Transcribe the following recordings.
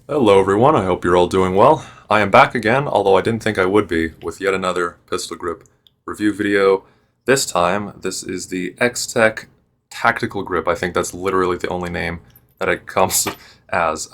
Hello everyone, I hope you're all doing well. I am back again, although I didn't think I would be, with yet another pistol grip review video. This time, this is the XTech Tactical Grip. I think that's literally the only name that it comes as.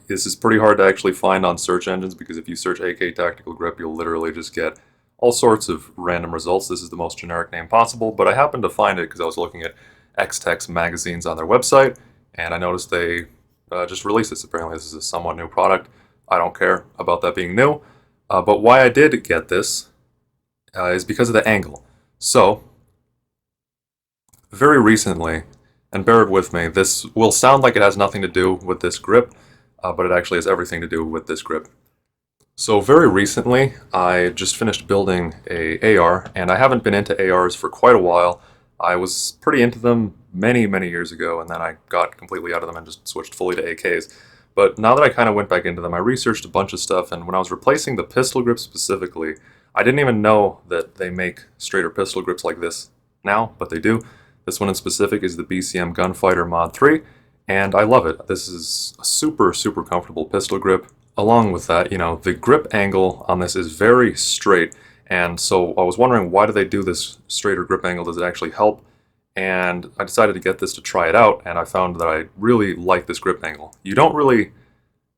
This is pretty hard to actually find on search engines because if you search AK Tactical Grip, you'll literally just get all sorts of random results. This is the most generic name possible, but I happened to find it because I was looking at XTech's magazines on their website, and I noticed they just released this. Apparently, this is a somewhat new product. I don't care about that being new, but why I did get this is because of the angle. So, very recently, and bear with me, this will sound like it has nothing to do with this grip, but it actually has everything to do with this grip. So very recently, I just finished building a AR, and I haven't been into ARs for quite a while. I was pretty into them many years ago, and then I got completely out of them and just switched fully to AKs. But now that I kind of went back into them, I researched a bunch of stuff, and when I was replacing the pistol grip specifically, I didn't even know that they make straighter pistol grips like this now, but they do. This one in specific is the BCM Gunfighter Mod 3, and I love it. This is a super comfortable pistol grip. Along with that, the grip angle on this is very straight, and so I was wondering, why do they do this straighter grip angle? Does it actually help? And I decided to get this to try it out, and I found that I really like this grip angle. You don't really...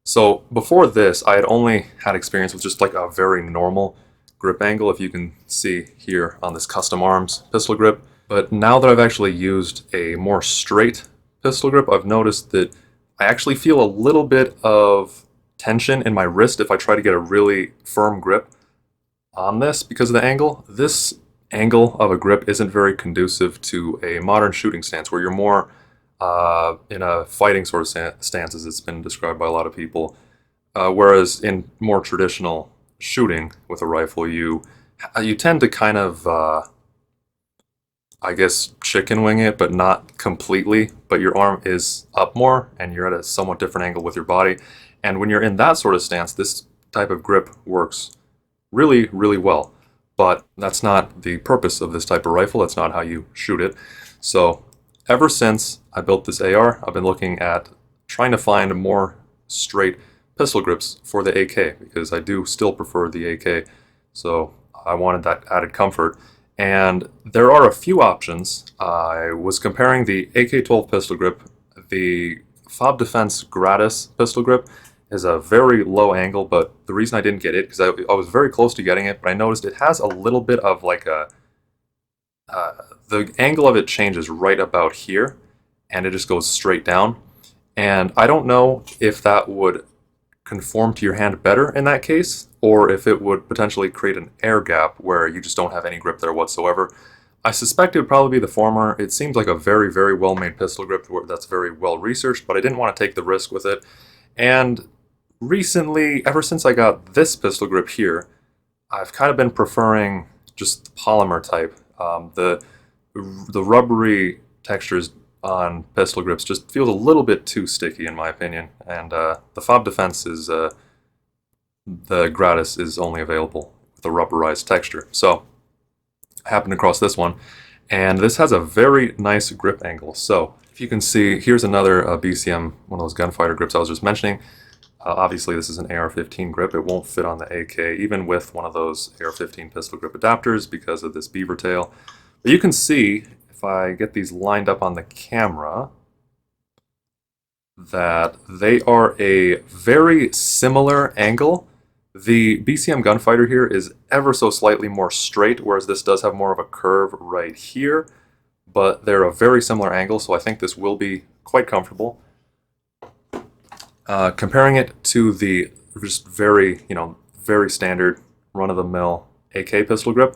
So before this, I had only had experience with just like a very normal grip angle, if you can see here on this custom arms pistol grip. But now that I've actually used a more straight pistol grip, I've noticed that I actually feel a little bit of tension in my wrist if I try to get a really firm grip on this because of the angle. This angle of a grip isn't very conducive to a modern shooting stance where you're more in a fighting sort of stance, as it's been described by a lot of people. Whereas in more traditional shooting with a rifle, you tend to kind of, I guess, chicken wing it, but not completely. But your arm is up more, and you're at a somewhat different angle with your body. And when you're in that sort of stance, this type of grip works really well. But that's not the purpose of this type of rifle. That's not how you shoot it. So ever since I built this AR, I've been looking at trying to find more straight pistol grips for the AK, because I do still prefer the AK. So I wanted that added comfort. And there are a few options. I was comparing the AK-12 pistol grip, the Fob Defense Gratis pistol grip is a very low angle, but the reason I didn't get it, because I was very close to getting it, but I noticed it has a little bit of like the angle of it changes right about here, and it just goes straight down. And I don't know if that would conform to your hand better in that case, or if it would potentially create an air gap where you just don't have any grip there whatsoever. I suspect it would probably be the former. It seems like a very well-made pistol grip that's very well researched, but I didn't want to take the risk with it. And recently, ever since I got this pistol grip here, I've kind of been preferring just the polymer type. The rubbery textures on pistol grips just feels a little bit too sticky in my opinion, and the Fob Defense is the Gratis is only available with a rubberized texture. So I happened across this one, and this has a very nice grip angle. So if you can see, here's another BCM, one of those gunfighter grips I was just mentioning. Obviously this is an AR-15 grip. It won't fit on the AK, even with one of those AR-15 pistol grip adapters because of this beaver tail. But you can see, if I get these lined up on the camera, that they are a very similar angle. The BCM Gunfighter here is ever so slightly more straight, whereas this does have more of a curve right here, but they're a very similar angle, so I think this will be quite comfortable. Comparing it to the just very standard run-of-the-mill AK pistol grip,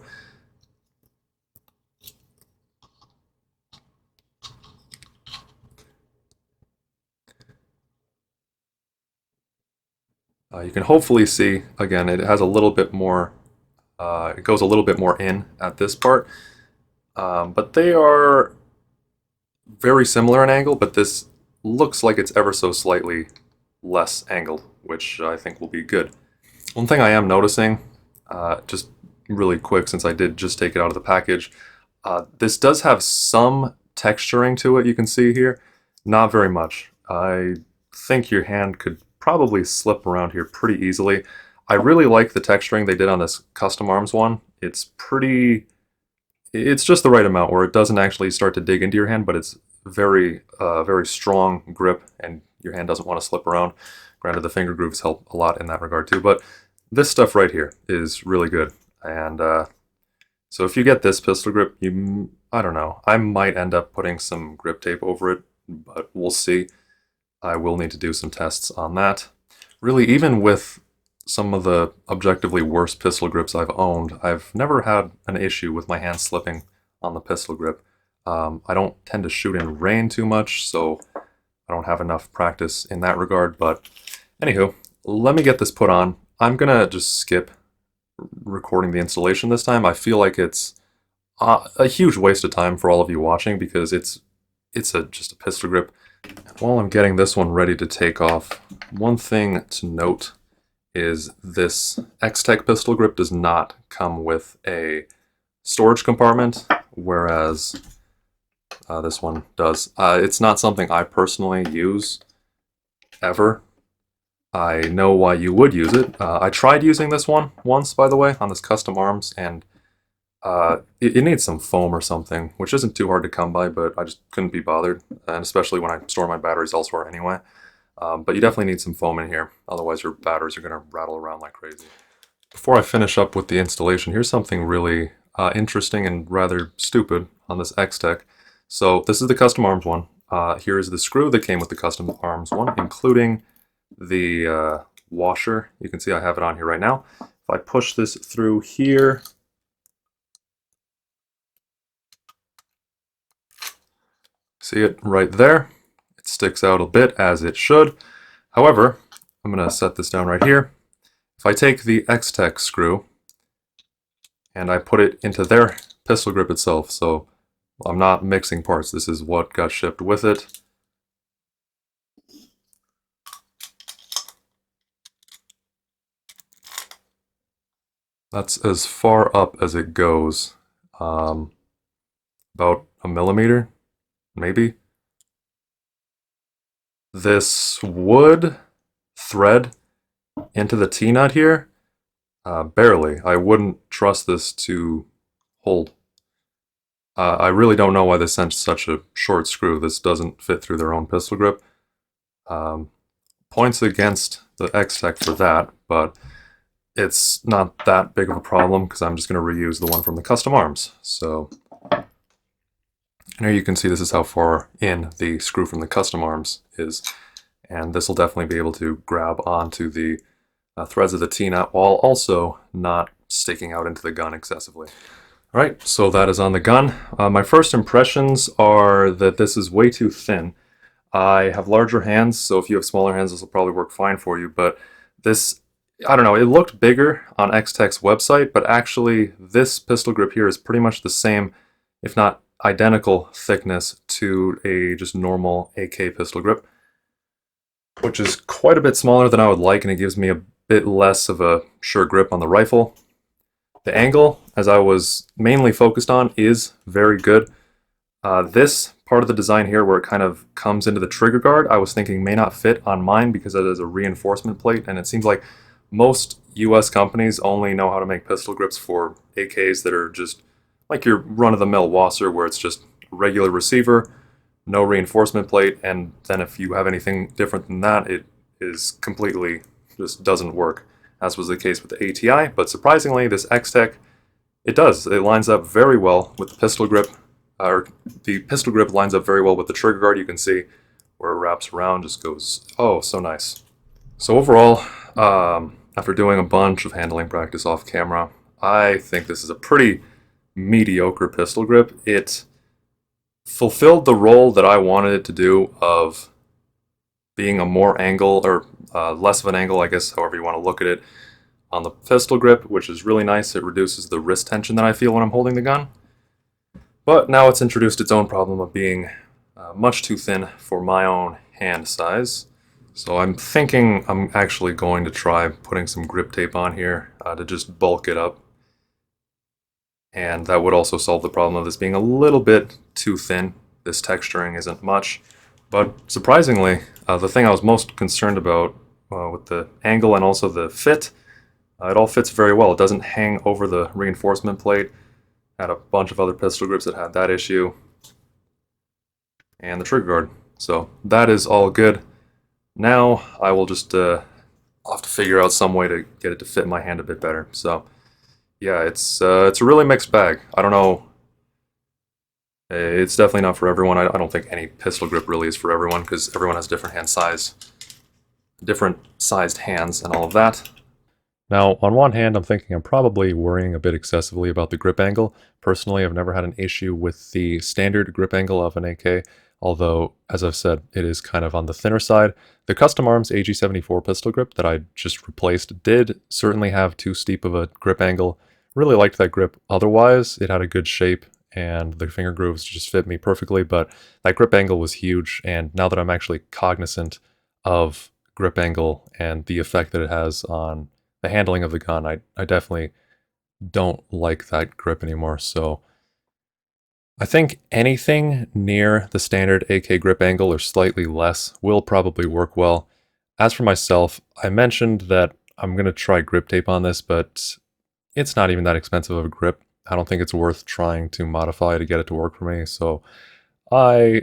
you can hopefully see, again, it has a little bit more, it goes a little bit more in at this part, but they are very similar in angle, but this looks like it's ever so slightly less angled, which I think will be good. One thing I am noticing, just really quick since I did just take it out of the package, this does have some texturing to it, you can see here. Not very much. I think your hand could probably slip around here pretty easily. I really like the texturing they did on this custom arms one. It's just the right amount where it doesn't actually start to dig into your hand, but it's very strong grip and your hand doesn't want to slip around. Granted, the finger grooves help a lot in that regard too, but this stuff right here is really good. And so if you get this pistol grip, I don't know, I might end up putting some grip tape over it, but we'll see. I will need to do some tests on that. Really, even with some of the objectively worst pistol grips I've owned, I've never had an issue with my hand slipping on the pistol grip. I don't tend to shoot in rain too much, so I don't have enough practice in that regard, but anywho, let me get this put on. I'm gonna just skip recording the installation this time. I feel like it's a huge waste of time for all of you watching because it's just a pistol grip. While I'm getting this one ready to take off, one thing to note is this XTech pistol grip does not come with a storage compartment, whereas this one does. It's not something I personally use ever. I know why you would use it. I tried using this one once, by the way, on this custom arms, and it needs some foam or something, which isn't too hard to come by, but I just couldn't be bothered, and especially when I store my batteries elsewhere anyway. But you definitely need some foam in here, otherwise your batteries are going to rattle around like crazy. Before I finish up with the installation, here's something really interesting and rather stupid on this XTech. So this is the custom arms one. Here is the screw that came with the custom arms one, including the washer. You can see I have it on here right now. If I push this through here, see it right there? It sticks out a bit, as it should. However, I'm going to set this down right here. If I take the XTech screw and I put it into their pistol grip itself, so I'm not mixing parts, this is what got shipped with it. That's as far up as it goes, about a millimeter, maybe. This would thread into the T-nut here, barely. I wouldn't trust this to hold. I really don't know why they sent such a short screw. This doesn't fit through their own pistol grip. Points against the XTech for that, but it's not that big of a problem because I'm just going to reuse the one from the custom arms. So here you can see this is how far in the screw from the custom arms is, and this will definitely be able to grab onto the threads of the T-nut while also not sticking out into the gun excessively. Alright, so that is on the gun. My first impressions are that this is way too thin. I have larger hands, so if you have smaller hands this will probably work fine for you, but this, I don't know, it looked bigger on XTech's website, but actually this pistol grip here is pretty much the same, if not identical thickness to a just normal AK pistol grip, which is quite a bit smaller than I would like, and it gives me a bit less of a sure grip on the rifle. The angle, as I was mainly focused on, is very good. This part of the design here where it kind of comes into the trigger guard, I was thinking may not fit on mine because it is a reinforcement plate, and it seems like most US companies only know how to make pistol grips for AKs that are just like your run-of-the-mill Wasser, where it's just regular receiver, no reinforcement plate, and then if you have anything different than that, it is completely just doesn't work, as was the case with the ATI. But surprisingly, this XTech, it does. It lines up very well with the pistol grip, or the pistol grip lines up very well with the trigger guard. You can see where it wraps around, just goes, oh, so nice. So overall, after doing a bunch of handling practice off camera, I think this is a pretty mediocre pistol grip. It fulfilled the role that I wanted it to do of being a more angle, or less of an angle, I guess, however you want to look at it, on the pistol grip, which is really nice. It reduces the wrist tension that I feel when I'm holding the gun. But now it's introduced its own problem of being much too thin for my own hand size. So I'm thinking I'm actually going to try putting some grip tape on here to just bulk it up. And that would also solve the problem of this being a little bit too thin. This texturing isn't much. But surprisingly, the thing I was most concerned about with the angle and also the fit. It all fits very well. It doesn't hang over the reinforcement plate. Had a bunch of other pistol grips that had that issue. And the trigger guard. So that is all good. Now I will just I'll have to figure out some way to get it to fit my hand a bit better. So yeah, it's a really mixed bag. I don't know. It's definitely not for everyone. I don't think any pistol grip really is for everyone because everyone has different hand size, different sized hands and all of that. Now, on one hand, I'm thinking I'm probably worrying a bit excessively about the grip angle. Personally, I've never had an issue with the standard grip angle of an AK, although, as I've said, it is kind of on the thinner side. The Custom Arms AG74 pistol grip that I just replaced did certainly have too steep of a grip angle. Really liked that grip otherwise. It had a good shape, and the finger grooves just fit me perfectly, but that grip angle was huge, and now that I'm actually cognizant of grip angle and the effect that it has on the handling of the gun, I definitely don't like that grip anymore. So I think anything near the standard AK grip angle or slightly less will probably work well. As for myself, I mentioned that I'm going to try grip tape on this, but it's not even that expensive of a grip. I don't think it's worth trying to modify to get it to work for me. So I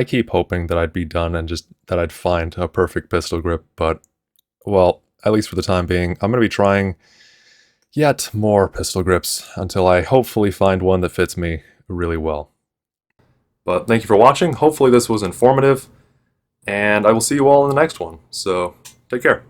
keep hoping that I'd be done and just that I'd find a perfect pistol grip, but well, at least for the time being, I'm going to be trying yet more pistol grips until I hopefully find one that fits me really well. But thank you for watching. Hopefully this was informative, and I will see you all in the next one. So take care.